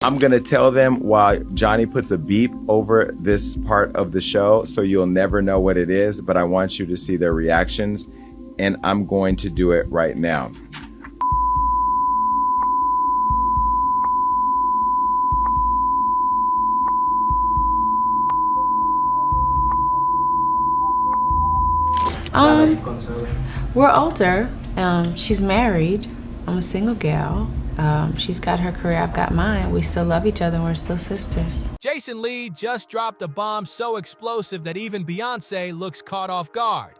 I'm going to tell them while Johnny puts a beep over this part of the show, so you'll never know what it is, but I want you to see their reactions, and I'm going to do it right now. We're older. She's married. I'm a single gal. She's got her career, I've got mine. We still love each other and we're still sisters. Jason Lee just dropped a bomb so explosive that even Beyonce looks caught off guard.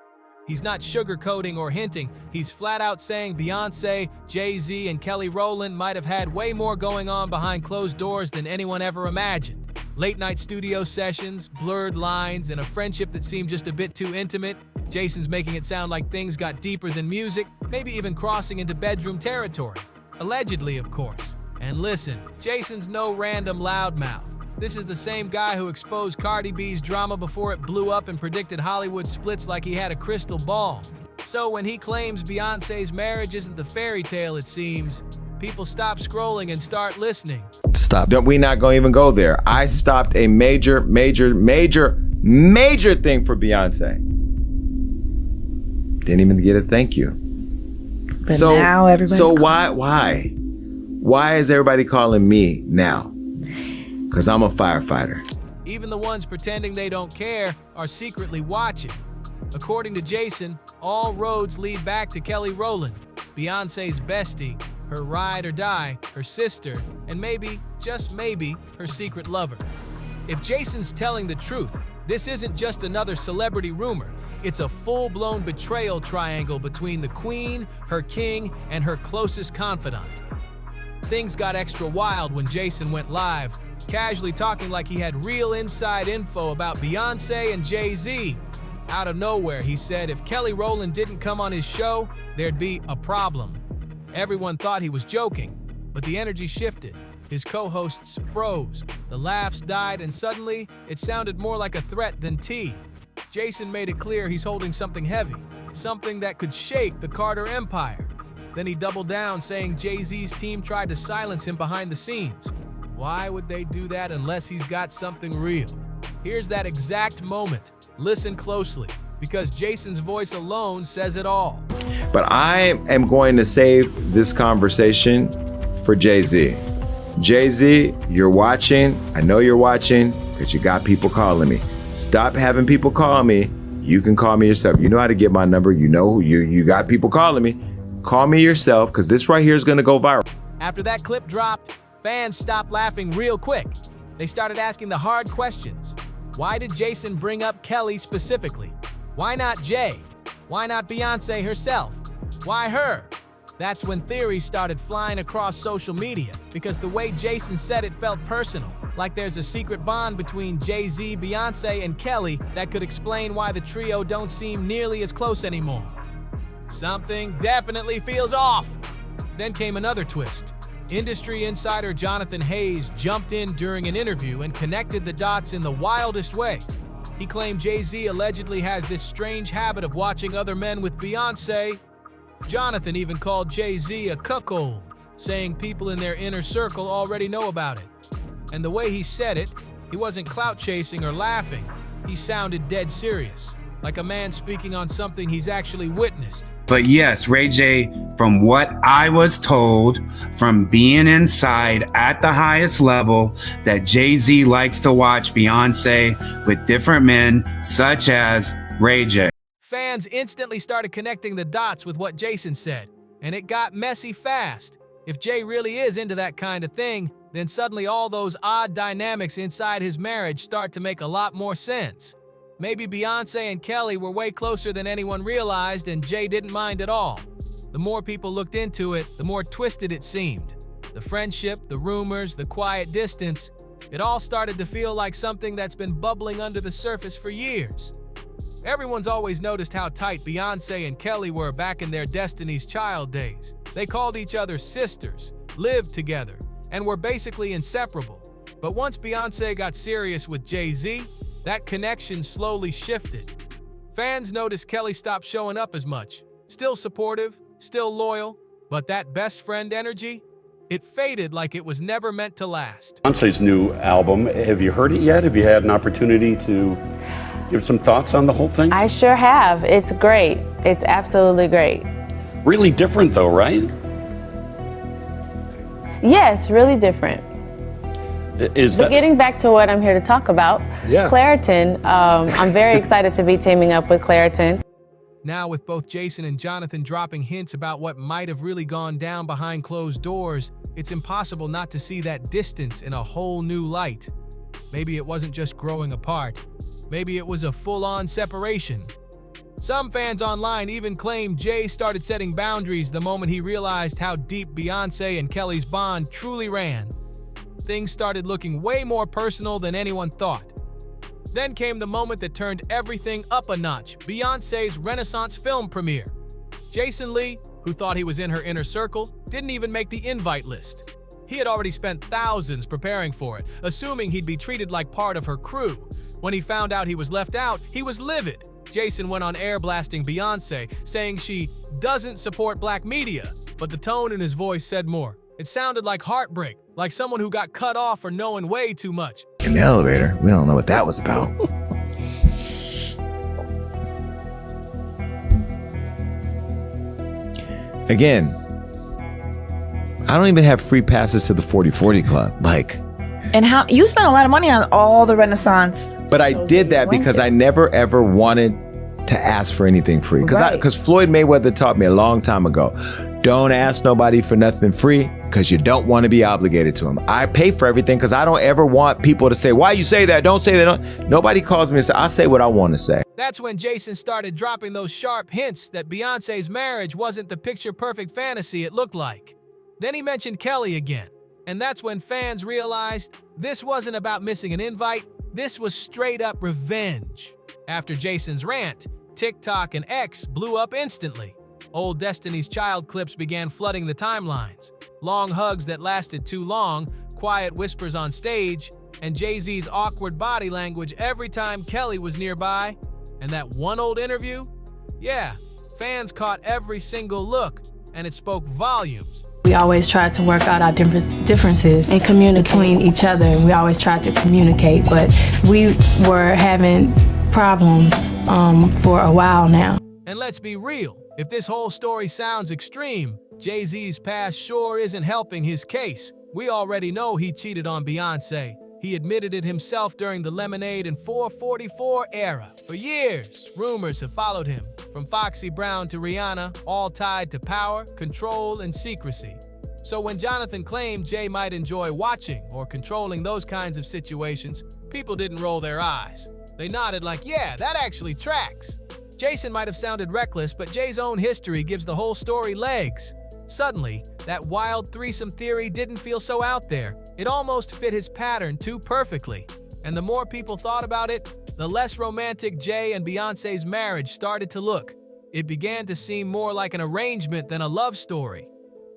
He's not sugarcoating or hinting. He's flat out saying Beyonce, Jay-Z, and Kelly Rowland might have had way more going on behind closed doors than anyone ever imagined. Late-night studio sessions, blurred lines, and a friendship that seemed just a bit too intimate. Jason's making it sound like things got deeper than music, maybe even crossing into bedroom territory. Allegedly, of course. And listen, Jason's no random loudmouth. This is the same guy who exposed Cardi B's drama before it blew up and predicted Hollywood splits like he had a crystal ball. So when he claims Beyonce's marriage isn't the fairy tale it seems, people stop scrolling and start listening. Stop. We not going to even go there. I stopped a major thing for Beyonce. Didn't even get a thank you. But now everybody's why is everybody calling me now? Because I'm a firefighter. Even the ones pretending they don't care are secretly watching. According to Jason, all roads lead back to Kelly Rowland, Beyonce's bestie, her ride or die, her sister, and maybe, just maybe, her secret lover. If Jason's telling the truth, this isn't just another celebrity rumor. It's a full-blown betrayal triangle between the queen, her king, and her closest confidant. Things got extra wild when Jason went live, casually talking like he had real inside info about Beyonce and Jay-Z. Out of nowhere, he said if Kelly Rowland didn't come on his show, there'd be a problem. Everyone thought he was joking, but the energy shifted. His co-hosts froze, the laughs died, and suddenly, it sounded more like a threat than tea. Jason made it clear he's holding something heavy, something that could shake the Carter Empire. Then he doubled down, saying Jay-Z's team tried to silence him behind the scenes. Why would they do that unless he's got something real? Here's that exact moment. Listen closely, because Jason's voice alone says it all. But I am going to save this conversation for Jay-Z. Jay-Z, you're watching. I know you're watching because you got people calling me. Stop having people call me. You can call me yourself. You know how to get my number. You know you got people calling me. Call me yourself because this right here is going to go viral. After that clip dropped, fans stopped laughing real quick. They started asking the hard questions. Why did Jason bring up Kelly specifically? Why not Jay? Why not Beyonce herself? Why her? That's when theories started flying across social media, because the way Jason said it felt personal, like there's a secret bond between Jay-Z, Beyonce, and Kelly that could explain why the trio don't seem nearly as close anymore. Something definitely feels off. Then came another twist. Industry insider Jonathan Hayes jumped in during an interview and connected the dots in the wildest way. He claimed Jay-Z allegedly has this strange habit of watching other men with Beyonce. Jonathan even called Jay-Z a cuckold, saying people in their inner circle already know about it. And the way he said it, he wasn't clout chasing or laughing. He sounded dead serious, like a man speaking on something he's actually witnessed. But yes, Ray J, from what I was told, from being inside at the highest level, that Jay-Z likes to watch Beyonce with different men, such as Ray J. Fans instantly started connecting the dots with what Jason said, and it got messy fast. If Jay really is into that kind of thing, then suddenly all those odd dynamics inside his marriage start to make a lot more sense. Maybe Beyonce and Kelly were way closer than anyone realized, and Jay didn't mind at all. The more people looked into it, the more twisted it seemed. The friendship, the rumors, the quiet distance, it all started to feel like something that's been bubbling under the surface for years. Everyone's always noticed how tight Beyonce and Kelly were back in their Destiny's Child days. They called each other sisters, lived together, and were basically inseparable. But once Beyonce got serious with Jay-Z, that connection slowly shifted. Fans noticed Kelly stopped showing up as much. Still supportive, still loyal, but that best friend energy? It faded like it was never meant to last. Beyonce's new album, have you heard it yet? Have you had an opportunity to give some thoughts on the whole thing? I sure have. It's great. It's absolutely great. Really different though, right? Yes, really different. Is But that getting back to what I'm here to talk about, Yeah. Claritin, I'm very excited to be teaming up with Claritin. Now, with both Jason and Jonathan dropping hints about what might have really gone down behind closed doors, it's impossible not to see that distance in a whole new light. Maybe it wasn't just growing apart. Maybe it was a full-on separation. Some fans online even claim Jay started setting boundaries the moment he realized how deep Beyonce and Kelly's bond truly ran. Things started looking way more personal than anyone thought. Then came the moment that turned everything up a notch, Beyonce's Renaissance film premiere. Jason Lee, who thought he was in her inner circle, didn't even make the invite list. He had already spent thousands preparing for it, assuming he'd be treated like part of her crew. When he found out he was left out, he was livid. Jason went on air blasting Beyonce, saying she doesn't support black media, but the tone in his voice said more. It sounded like heartbreak, like someone who got cut off for knowing way too much. In the elevator, we don't know what that was about. Again, I don't even have free passes to the 40/40 club. And how you spent a lot of money on all the Renaissance. But I shows did that that you went because to. I never ever wanted to ask for anything free. Right. Because Floyd Mayweather taught me a long time ago, don't ask nobody for nothing free because you don't want to be obligated to them. I pay for everything because I don't ever want people to say, why you say that? Don't say that. Nobody calls me and says, I say what I want to say. That's when Jason started dropping those sharp hints that Beyonce's marriage wasn't the picture-perfect fantasy it looked like. Then he mentioned Kelly again, and that's when fans realized this wasn't about missing an invite, this was straight-up revenge. After Jason's rant, TikTok and X blew up instantly. Old Destiny's Child clips began flooding the timelines. Long hugs that lasted too long, quiet whispers on stage, and Jay-Z's awkward body language every time Kelly was nearby. And that one old interview? Yeah, fans caught every single look, and it spoke volumes. We always tried to work out our differences and communicate between each other. We always tried to communicate, but we were having problems for a while now. And let's be real, if this whole story sounds extreme, Jay-Z's past sure isn't helping his case. We already know he cheated on Beyonce. He admitted it himself during the Lemonade and 444 era. For years, rumors have followed him, from Foxy Brown to Rihanna, all tied to power, control, and secrecy. So when Jonathan claimed Jay might enjoy watching or controlling those kinds of situations, people didn't roll their eyes. They nodded like, yeah, that actually tracks. Jason might have sounded reckless, but Jay's own history gives the whole story legs. Suddenly, that wild threesome theory didn't feel so out there. It almost fit his pattern too perfectly. And the more people thought about it, the less romantic Jay and Beyonce's marriage started to look. It began to seem more like an arrangement than a love story.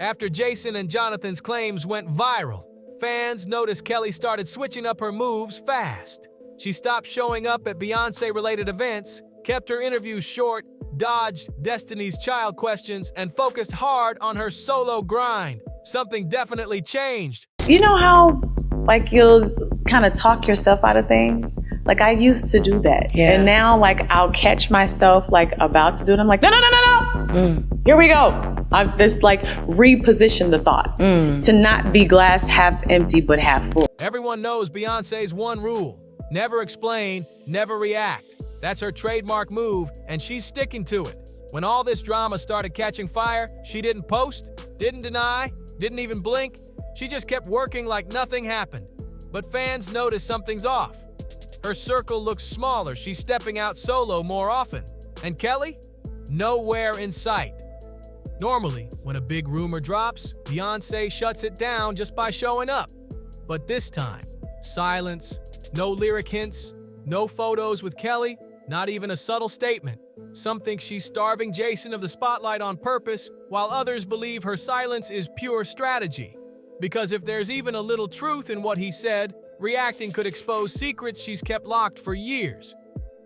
After Jason and Jonathan's claims went viral, fans noticed Kelly started switching up her moves fast. She stopped showing up at Beyonce-related events, kept her interviews short, dodged Destiny's Child questions, and focused hard on her solo grind. Something definitely changed. You know how, like, you'll kind of talk yourself out of things? Like, I used to do that. Yeah. And now, like, I'll catch myself, like, about to do it. I'm like, no. Here we go. I've just, like, reposition the thought. To not be glass half empty, but half full. Everyone knows Beyonce's one rule: never explain, never react. That's her trademark move, and she's sticking to it. When all this drama started catching fire, she didn't post, didn't deny, didn't even blink. She just kept working like nothing happened. But fans noticed something's off. Her circle looks smaller, she's stepping out solo more often. And Kelly? Nowhere in sight. Normally, when a big rumor drops, Beyonce shuts it down just by showing up. But this time, silence, no lyric hints, no photos with Kelly, not even a subtle statement. Some think she's starving Jason of the spotlight on purpose, while others believe her silence is pure strategy. Because if there's even a little truth in what he said, reacting could expose secrets she's kept locked for years.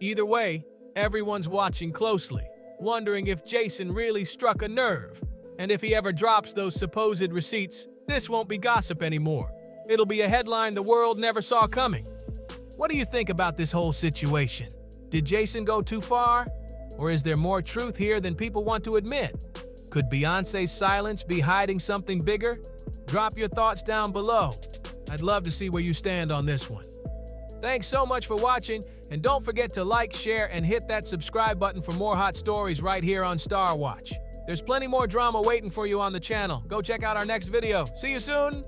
Either way, everyone's watching closely, wondering if Jason really struck a nerve, and if he ever drops those supposed receipts, This won't be gossip anymore. It'll be a headline the world never saw coming. What do you think about this whole situation? Did Jason go too far? Or is there more truth here than people want to admit? Could Beyonce's silence be hiding something bigger? Drop your thoughts down below. I'd love to see where you stand on this one. Thanks so much for watching, and don't forget to like, share, and hit that subscribe button for more hot stories right here on Star Watch. There's plenty more drama waiting for you on the channel. Go check out our next video. See you soon!